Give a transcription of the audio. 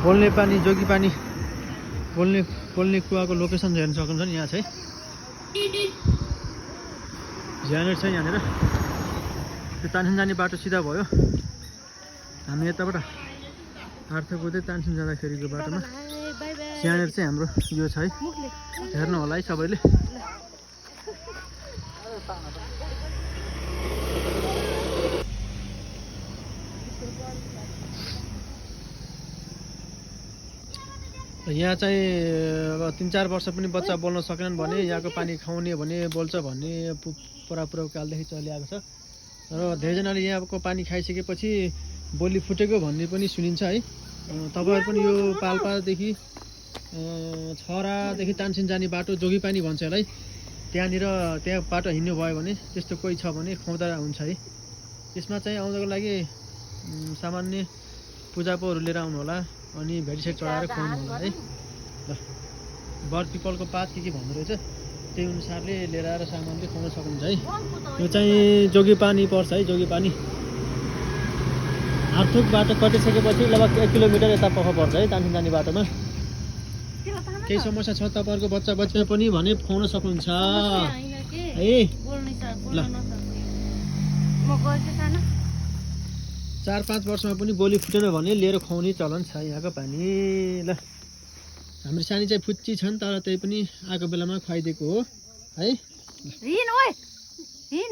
बोल्ने पानी जोगी पानी बोल्ने कुवाको लोकेसन हेर्न सक्नुहुन्छ नि यहाँ चाहिँ यहाँनिर छ यहाँनिर त्यो तानसेन जाने बाटो सिधा भयो हामी यताबाट आर्थ कुदै तानसेन जाँदाखेरिको बाटोमा यहाँनिर चाहिँ हाम्रो यो छ है हेर्नु होला है सबैले यहाँ चाहिँ अब 3-4 वर्ष पनि बच्चा बोल्न सकेनन् भने यहाँको पानी खुवाउने भने बोल्छ भन्ने पुरापुरो कालदेखि चलिआएको छ र धेरैजनाले यहाँको पानी खाइसकेपछि बोली फुटेको भन्ने पनि सुनिन्छ है तपाईहरु पनि यो पाल्पादेखि छरादेखि तानसेन जाने बाटो जोगी पानी भन्छ यसलाई त्यहाँ बाटो हिँड्नु भयो भने त्यस्तो कोही छ भने खुवाउँदा हुन्छ है यसमा चाहिँ आउँदाको लागि सामान्य पूजापोहरू लिएर आउनु होला अनि भेडीसेट चढाएर खुवाउनु होला है ल बर पिपलको पात के भन्दो रहेछ त्यही अनुसारले लिएर आएर सामानले खुवाउन सक्नुहुन्छ है यो चाहिँ जोगी पानी पर्छ है जोगी पानी आर्थुक बाटो कटिसकेपछि लगभग 1 किलोमिटर यता पख पर्छ है तानसेन जाने बाटोमा केही समस्या छ तपाईहरुको बच्चा बच्चा पनि भने खुवाउन सक्नुहुन्छ है ल 4-5 वर्षमा पनि बोली फुटेन भने लिएर खुवाउने चलन छ यहाँको पानी ल हाम्रो सानी चाहिँ फुच्ची छन् तर त्यही पनि आएको बेलामा खुवाइदिएको हो है हिन ओइ हिन